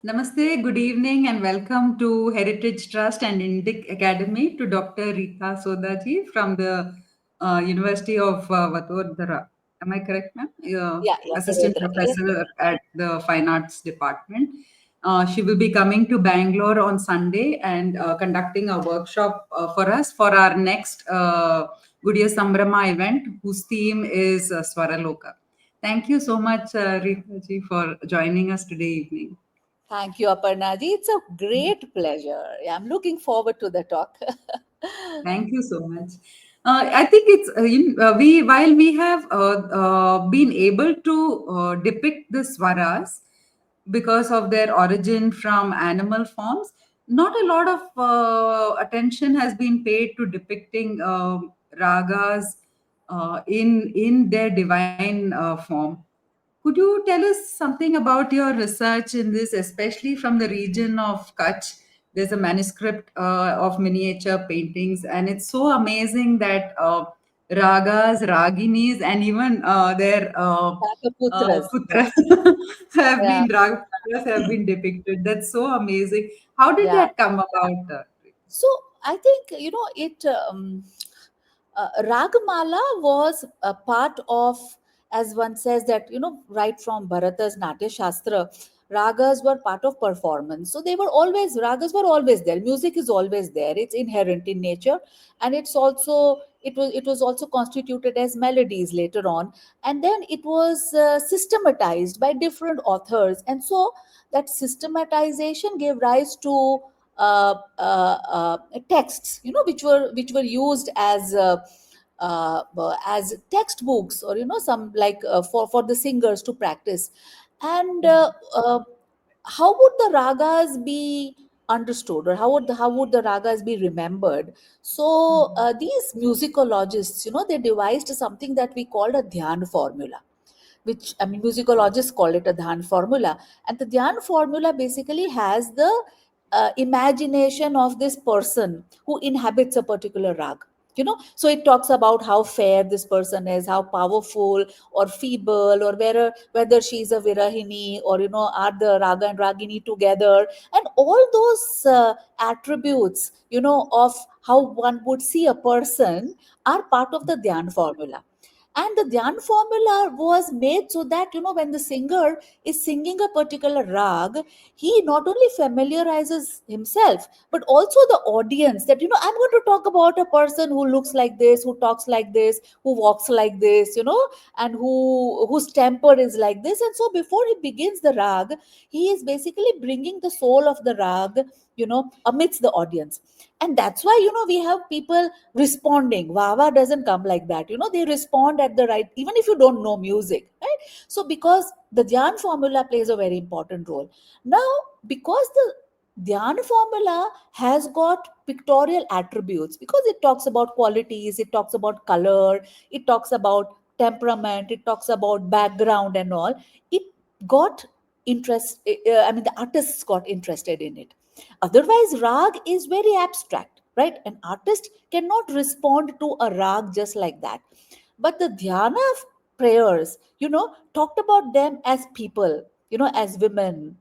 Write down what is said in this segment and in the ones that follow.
Namaste, good evening, and welcome to Heritage Trust and Indic Academy to Dr. Rita Sodha ji from the University of Vadodara. Am I correct, ma'am? Yeah, Assistant Baroda. Yes, Professor at the Fine Arts Department. She will be coming to Bangalore on Sunday and conducting a workshop for us for our next Gudiya Sambrahma event, whose theme is Swaraloka. Thank you so much, Rita ji, for joining us today evening. thank you, Aparna ji. It's a great pleasure. Yeah, I'm looking forward to the talk. Thank you so much. I think it's we while we have been able to depict the swaras because of their origin from animal forms. Not a lot of attention has been paid to depicting ragas in their divine form. Could you tell us something about your research in this, especially from the region of Kutch? There's a manuscript of miniature paintings, and it's so amazing that ragas, raginis, and even their Putras. putras Yeah, have been depicted. That's so amazing. How did yeah. that come about? So I think Ragamala was a part of, as one says that right from Bharata's Natya Shastra, ragas were part of performance. So they were always ragas were always there. Music is always there. It's inherent in nature, and it was also constituted as melodies later on, and then it was systematized by different authors, and so that systematization gave rise to texts, which were used as textbooks, or some like for the singers to practice. And how would the ragas be understood, or how would the ragas be remembered? So these musicologists, they devised something that we called a dhyan formula, which, I mean, musicologists call it a Dhyan formula. And the Dhyan formula basically has the imagination of this person who inhabits a particular rag. So it talks about how fair this person is, how powerful or feeble, or whether she's a virahini, or are the raga and ragini together, and all those attributes, of how one would see a person, are part of the Dhyan formula. And the dhyan formula was made so that, when the singer is singing a particular rag, he not only familiarizes himself, but also the audience, that, I'm going to talk about a person who looks like this, who talks like this, who walks like this, and whose temper is like this. And so before he begins the rag, he is basically bringing the soul of the rag, amidst the audience. And that's why, we have people responding. Wawa doesn't come like that. They respond at the right, even if you don't know music, right? So because the Dhyan formula plays a very important role. Now, because the Dhyan formula has got pictorial attributes, because it talks about qualities, it talks about color, it talks about temperament, it talks about background and all, it got interest. I mean, the artists got interested in it. Otherwise, rag is very abstract, right? An artist cannot respond to a rag just like that. But the dhyana prayers, talked about them as people, as women,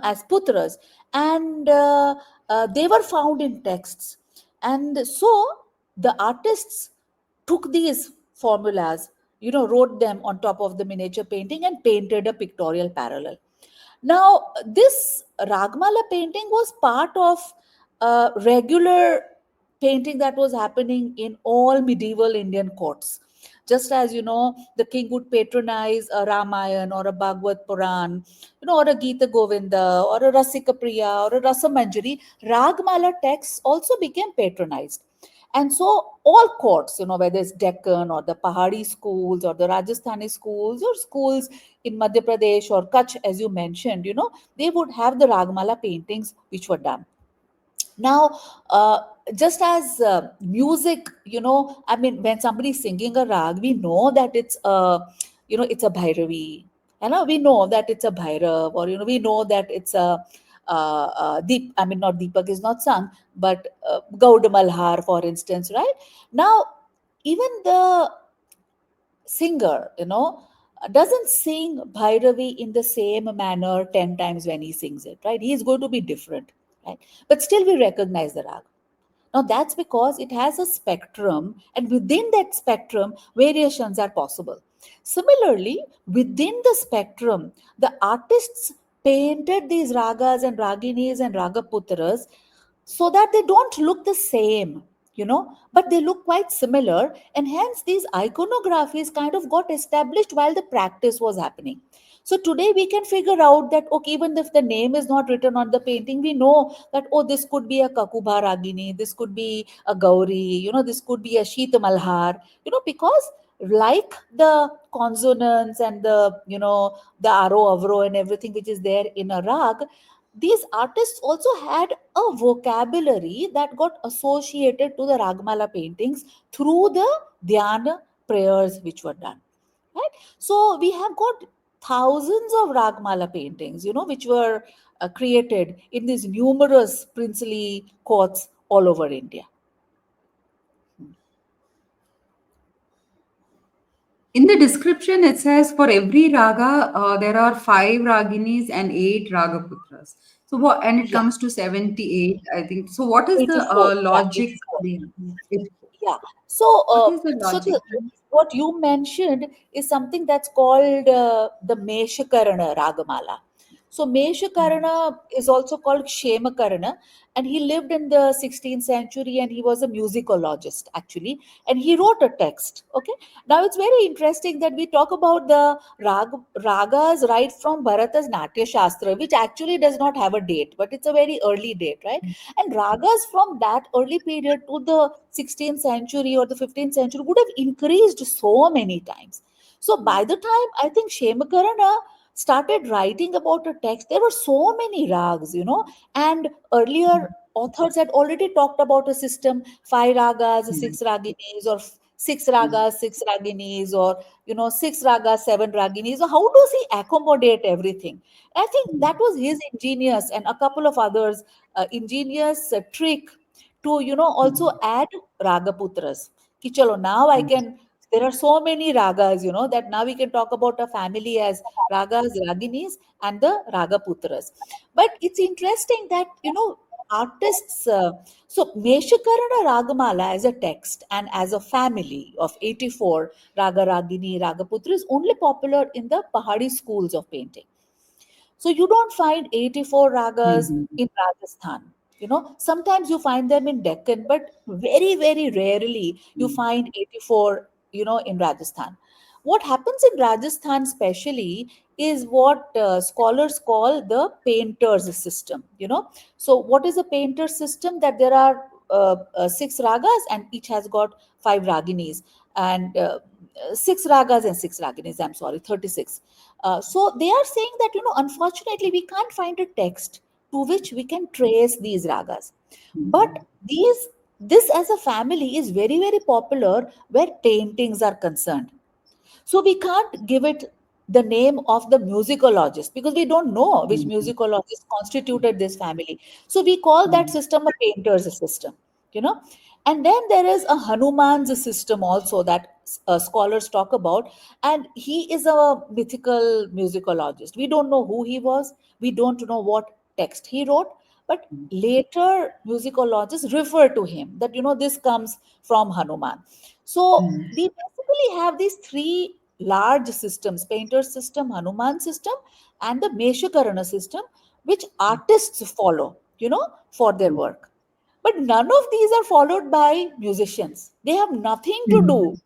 as putras, and they were found in texts. And so the artists took these formulas, wrote them on top of the miniature painting and painted a pictorial parallel. Now, this Ragmala painting was part of a regular painting that was happening in all medieval Indian courts. Just as, the king would patronize a Ramayana or a Bhagavad Puran, or a Gita Govinda or a Rasika Priya or a Rasamanjari, Ragmala texts also became patronized. And so all courts, whether it's Deccan or the Pahadi schools or the Rajasthani schools or schools in Madhya Pradesh or Kutch, as you mentioned, they would have the Ragmala paintings which were done. Now, just as music, I mean, when somebody is singing a rag, we know that it's a Bhairavi. We know that it's a Bhairav, or, we know that it's a Deep, I mean, not Deepak is not sung, but Gaud Malhar, for instance, right? Now, even the singer, doesn't sing Bhairavi in the same manner 10 times when he sings it, right? He is going to be different, right? But still we recognize the rag. Now that's because it has a spectrum, and within that spectrum, variations are possible. Similarly, within the spectrum, the artists painted these ragas and raginis and ragaputras so that they don't look the same, but they look quite similar. And hence, these iconographies kind of got established while the practice was happening. So today we can figure out that, okay, even if the name is not written on the painting, we know that, oh, this could be a Kakubha Ragini, this could be a Gauri, this could be a Shita Malhar, because like the consonants and the aro, avro and everything which is there in a rag, these artists also had a vocabulary that got associated to the Ragmala paintings through the Dhyana prayers which were done. Right? So we have got thousands of Ragmala paintings, which were created in these numerous princely courts all over India. In the description, it says for every raga, there are five raginis and eight ragaputras. So what? And it Yeah, comes to 78, I think. So what is the 84. Yeah, logic? 84. It, Yeah. So, what is the so logic? what you mentioned is something that's called the Meshakarana Ragamala. So Meshakarana is also called Shemakarana, and he lived in the 16th century, and he was a musicologist actually, and he wrote a text. Okay. Now it's very interesting that we talk about the ragas right from Bharata's Natya Shastra, which actually does not have a date, but it's a very early date, right? And ragas from that early period to the 16th century or the 15th century would have increased so many times. So by the time I think Shemakarana started writing about a text, there were so many rags, and earlier authors had already talked about a system: five ragas, six raginis, or six ragas, six raginis, or six ragas, seven raginis. So how does he accommodate everything? I think that was his ingenious and a couple of others ingenious trick to also add ragaputras. Ki chalo, now I can, there are so many ragas, that now we can talk about a family as ragas, raginis, and the ragaputras. But it's interesting that artists so Meshakarana Ragamala as a text and as a family of 84 raga, ragini, ragaputra is only popular in the Pahadi schools of painting. So you don't find 84 ragas in Rajasthan. Sometimes you find them in Deccan, but very, very rarely you find 84, in Rajasthan. What happens in Rajasthan, especially, is what scholars call the painter's system. So what is a painter's system? That there are six ragas and each has got five raginis, and six ragas and six raginis. I'm sorry, 36. So they are saying that, unfortunately, we can't find a text to which we can trace these ragas. But this as a family is very, very popular where paintings are concerned. So we can't give it the name of the musicologist because we don't know which musicologist constituted this family. So we call that system a painter's system, you know. And then there is a Hanuman's system also that scholars talk about, and he is a mythical musicologist. We don't know who he was, we don't know what text he wrote, but later musicologists refer to him that this comes from Hanuman. So we basically have these three large systems: painter system, Hanuman system, and the Meshakarana system, which artists follow, for their work. But none of these are followed by musicians. They have nothing to do.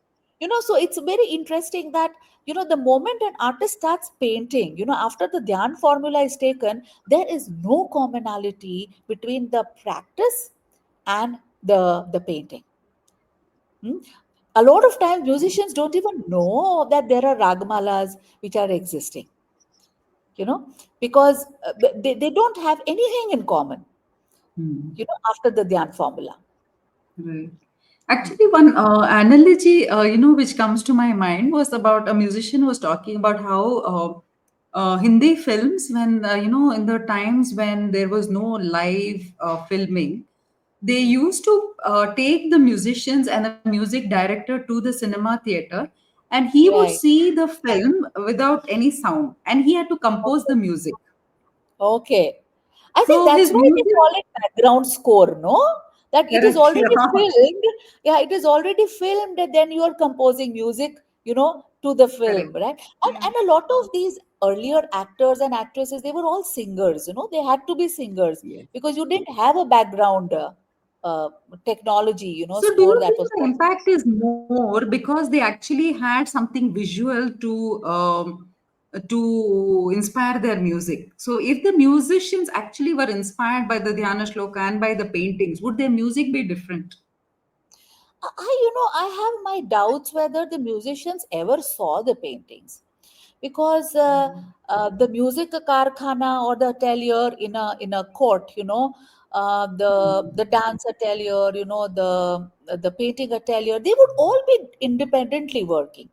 So it's very interesting that, the moment an artist starts painting, after the Dhyan formula is taken, there is no commonality between the practice and the painting. Hmm? A lot of times musicians don't even know that there are ragmalas which are existing, because they don't have anything in common, after the Dhyan formula. Right. Actually, one analogy, which comes to my mind was about a musician was talking about how Hindi films, when in the times when there was no live filming, they used to take the musicians and the music director to the cinema theater, and he would Right. see the film without any sound, and he had to compose the Okay. music. Okay. I think So that's his why they music, call it background score, no? That it is correct, yeah, already filmed. Yeah, it is already filmed, and then you are composing music, to the film, correct. right? Yeah. And a lot of these earlier actors and actresses, they were all singers, they had to be singers Yes. because you didn't have a background uh, technology, So do score you that think was the possible. impact is more because they actually had something visual to inspire their music? So if the musicians actually were inspired by the Dhyana Shloka and by the paintings, would their music be different? I have my doubts whether the musicians ever saw the paintings because the music karkhana or the atelier in a court, the dance atelier, the painting atelier, they would all be independently working.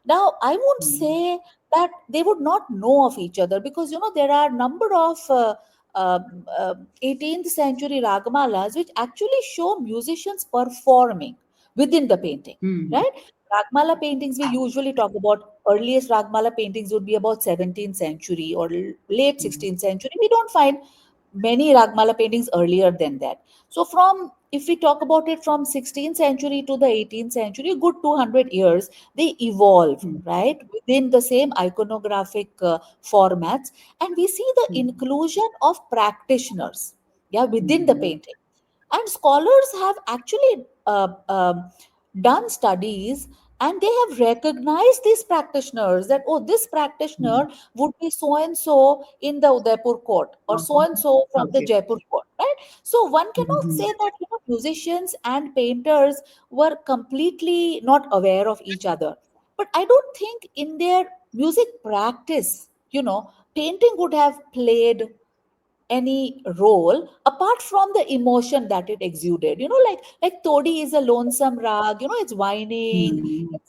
Now, I won't Mm, say that they would not know of each other because there are number of uh, uh, 18th century ragamalas which actually show musicians performing within the painting, mm, right? Ragmala paintings we usually talk about, earliest Ragmala paintings would be about 17th century or late mm, 16th century. We don't find many Ragmala paintings earlier than that. So from if we talk about it from 16th century to the 18th century, a good 200 years, they evolve, mm, right, within the same iconographic formats, and we see the mm, inclusion of practitioners, yeah, within the mm, painting. And scholars have actually done studies, and they have recognized these practitioners that, oh, this mm. practitioner would be so and so in the Udaipur court or so Okay. and so from the Okay. Jaipur court, right? So one cannot Mhm. say that musicians and painters were completely not aware of each other. But I don't think in their music practice, painting would have played any role apart from the emotion that it exuded, like todi is a lonesome rag, it's whining, Mm,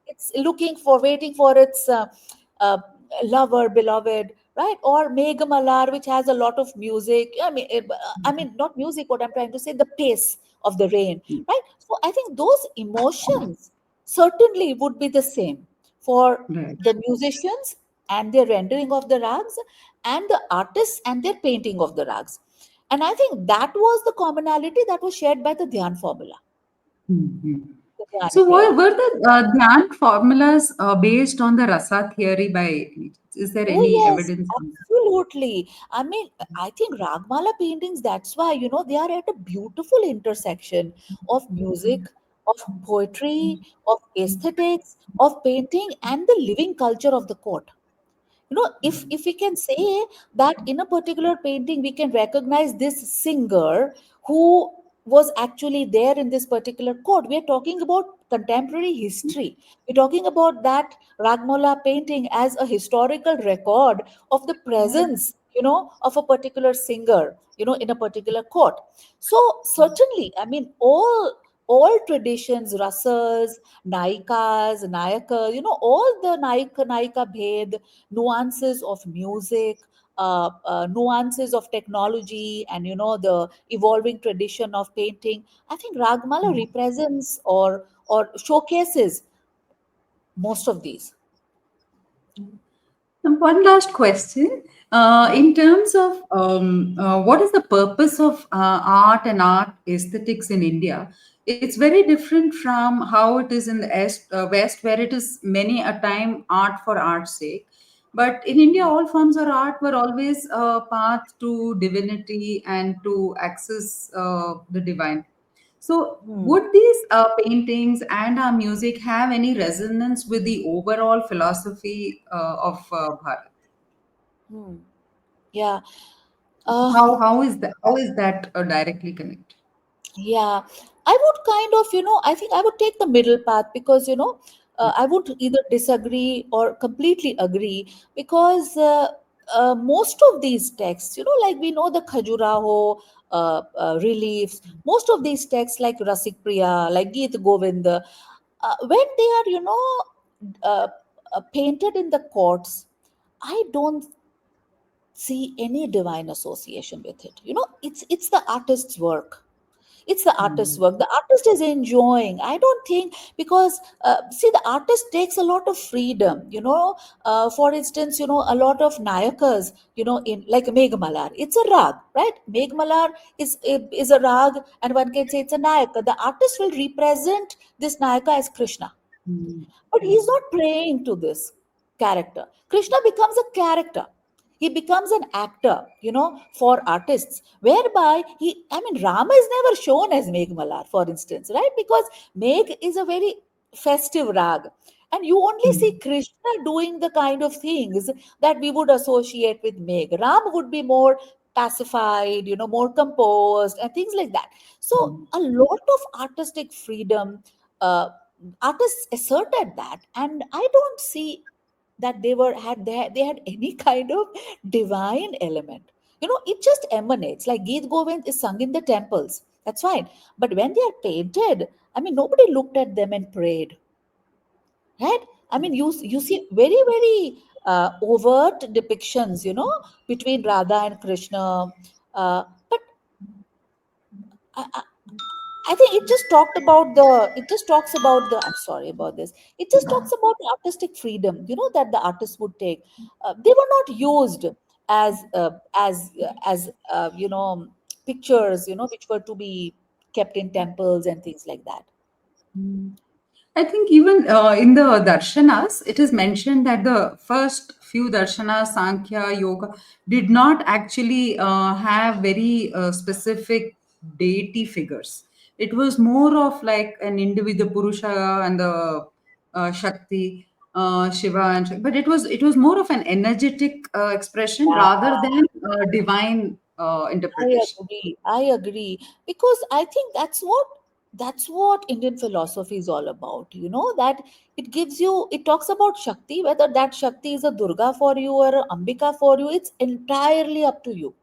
it's looking for, waiting for its uh, lover, beloved, right? Or Meghamalar, which has a lot of music. I mean not music, what I'm trying to say, the pace of the rain, mm, right? So I think those emotions certainly would be the same for right. the musicians and their rendering of the rags, and the artists and their painting of the rags. And I think that was the commonality that was shared by the Dhyan formula, Mhm. the Dhyan So, prayer. were the Dhyan formulas based on the rasa theory by any chance? Is there Oh, any yes, evidence on that? absolutely. I mean, I think Ragmala paintings, that's why, they are at a beautiful intersection of music, of poetry, of aesthetics, of painting, and the living culture of the court. If we can say that in a particular painting we can recognize this singer who was actually there in this particular court, we are talking about contemporary history. We're talking about that Ragmola painting as a historical record of the presence, of a particular singer, in a particular court. So certainly, I mean, all traditions, rasas, naikas, nayakas, all the naika bhed, nuances of music, nuances of technology, and the evolving tradition of painting. I think Ragmala represents or showcases most of these. And one last question. In terms of what is the purpose of art and art aesthetics in India, it's very different from how it is in the West, where it is many a time art for art's sake. But in India, all forms of art were always a path to divinity and to access the divine. So, Hmm. would these paintings and our music have any resonance with the overall philosophy of Bharat? Hmm. Yeah. Uh, How is that directly connected? Yeah, I would kind of, I think I would take the middle path because, I would either disagree or completely agree because most of these texts, like we know the Khajuraho reliefs, most of these texts like Rasik Priya, like Geet Govind, when they are, uh, painted in the courts, I don't see any divine association with it. It's the artist's work. It's the artist's work. The artist is enjoying. I don't think, because see, the artist takes a lot of freedom. For instance, a lot of nayakas, in like Meghmalar, it's a rag, right? Meghmalar is a rag, and one can say it's a nayaka. The artist will represent this nayaka as Krishna, Mm, but he's not praying to this character. Krishna becomes a character. He becomes an actor, for artists, whereby Rama is never shown as Meghmalar, for instance, right? Because Megh is a very festive rag. And you only see mm, Krishna doing the kind of things that we would associate with Megh. Ram would be more pacified, more composed, and things like that. So, mm, a lot of artistic freedom. Uh, Artists asserted that, and I don't see that they had any kind of divine element. It just emanates. Like Geet Govind is sung in the temples, that's fine, but when they are painted, nobody looked at them and prayed, right? You see very, very overt depictions, between Radha and Krishna. But I, I think it just talked about the. It just talks about the. I'm sorry about this. It just talks about the artistic freedom, that the artists would take. They were not used as pictures, which were to be kept in temples and things like that. mm. I think even in the darshanas, it is mentioned that the first few darshanas, Sankhya, Yoga, did not actually have very specific deity figures. It was more of like an individual Purusha and the Shakti, Shiva, but it was more of an energetic expression rather Yeah. than divine I interpretation. agree. I agree, because I think that's what Indian philosophy is all about. That it talks about Shakti, whether that Shakti is a Durga for you or a Ambika for you, it's entirely up to you.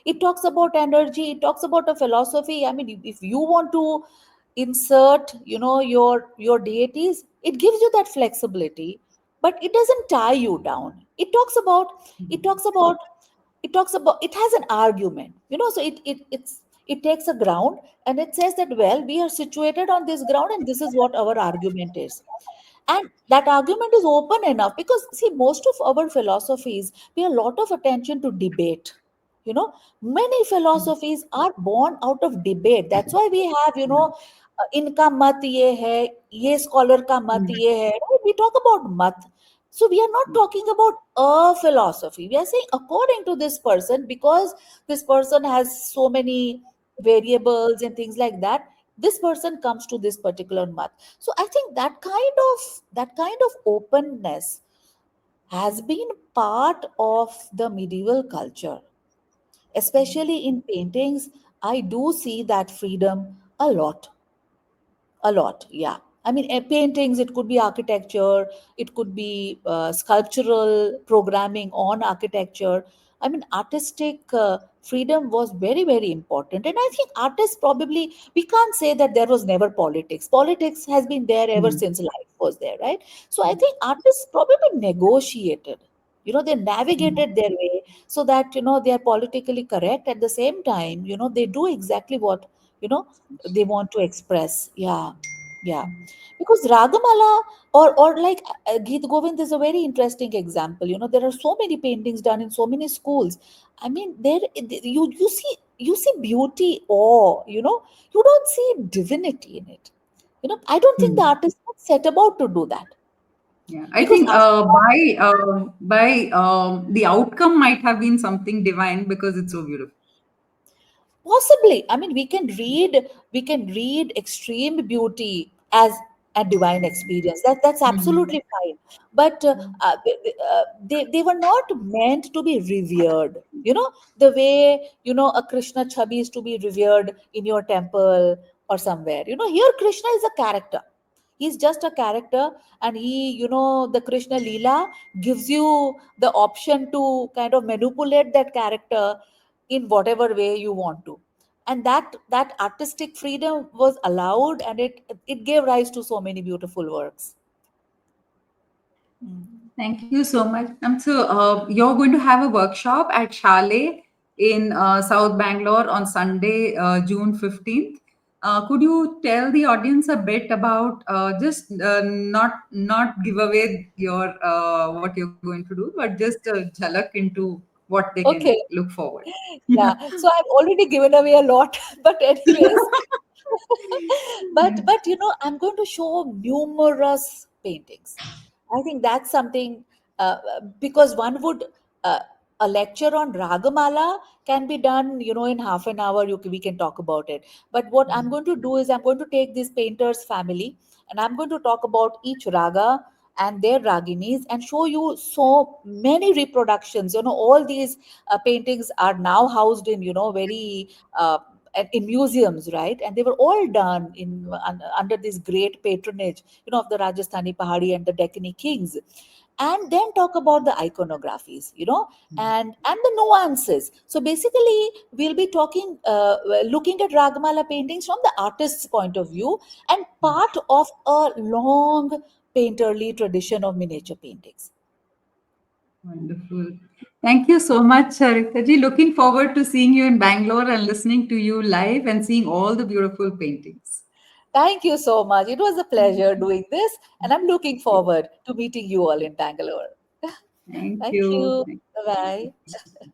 It talks about energy, it talks about a philosophy. If you want to insert, your deities, it gives you that flexibility, but it doesn't tie you down. It talks about it has an argument, so it takes a ground, and it says that, well, we are situated on this ground, and this is what our argument is. And that argument is open enough, because see, most of our philosophies pay a lot of attention to debate. Many philosophies are born out of debate. That's why we have, इनका मत ये है, ये scholar का मत ये है, right? We talk about mat. So we are not talking about a philosophy. We are saying according to this person, because this person has so many variables and things like that, this person comes to this particular mat. So I think that kind of openness has been part of the medieval culture, especially in paintings. I do see that freedom a lot. A lot, yeah. Paintings, it could be architecture, it could be sculptural programming on architecture. Artistic freedom was very, very important. And I think artists probably, we can't say that there was never politics. Politics has been there ever Mm, since life was there, right? So I think artists probably negotiated. They mm, navigated their way so that, they are politically correct. At the same time, they do exactly what, you know, they want to express. Yeah, yeah. Because Ragamala, or like Geet Govind is a very interesting example. There are so many paintings done in so many schools. There you see beauty, awe. You don't see divinity in it. I don't think the mm. artist was set about to do that, Yeah, I because think by the outcome might have been something divine because it's so beautiful. possibly, we can read extreme beauty as a divine experience. That's Mm, absolutely fine. But they were not meant to be revered. The way, a Krishna chhabi is to be revered in your temple or somewhere. Here Krishna is a character. He's just a character, and the Krishna Leela gives you the option to kind of manipulate that character in whatever way you want to. And that artistic freedom was allowed, and it gave rise to so many beautiful works. Mm. thank you so much. You're going to have a workshop at Chalet in South Bangalore on Sunday, June 15th. Could you tell the audience a bit about just not give away your what you're going to do, but just a jhalak into what they can Okay. look forward? Yeah. So I've already given away a lot, but anyways, but I'm going to show numerous paintings. I think that's something, because one would, uh, a lecture on ragamala can be done, in half an hour. We can talk about it. But what I'm going to do is I'm going to take this painter's family, and I'm going to talk about each raga and their raginis, and show you so many reproductions. All these paintings are now housed in, very in museums, right? And they were all done under this great patronage, of the Rajasthani Pahadi and the Deccani kings. And then talk about the iconographies, and the nuances. So basically, we'll be looking at Ragamala paintings from the artist's point of view, and part of a long painterly tradition of miniature paintings. Wonderful. Thank you so much, Sarita ji. Looking forward to seeing you in Bangalore and listening to you live and seeing all the beautiful paintings. Thank you so much. It was a pleasure doing this, and I'm looking forward to meeting you all in Bangalore. Thank Thank you. you. Thank Bye bye.